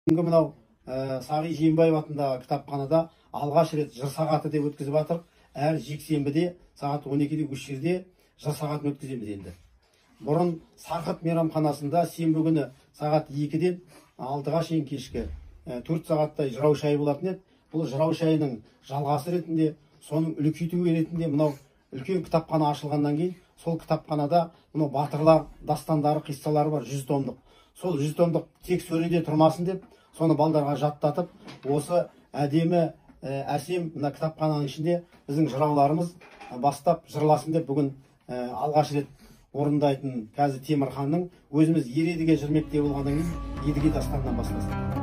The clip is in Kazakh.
Бүгінгі мынау Сағи Жиенбаев атындағы кітапханада алғаш рет жыр сағаты деп өткізіп жатыр. Әр жексенбіде сағат 12-де осы жерде жыр сағатын өткіземіз енді. Бұрын Сарқыт мейрамханасында сенбі күні сағат 2-ден 6-ға шейін кешкі 4 сағаттай жырау шайы болатын еді. Бұл жырау шайының жалғасы ретінде, соның үлкейтуі ретінде мынау үлкен кітапхана ашылғаннан кейін сол кітапханада мынау батырлар дастандары, қиссалары бар 100 томдық. Сол 100 томдық тек сөреде тұрмасын деп, соны балдарға жаттатып, осы әдемі әсем мына кітапхананың ішінде біздің жырауларымыз бастап жырласын деп бүгін алғаш рет орындайтын қазір Темірханның өзіміз Ередіге жүрмекте болғаннан кейін Едіге дастанынан бастастық.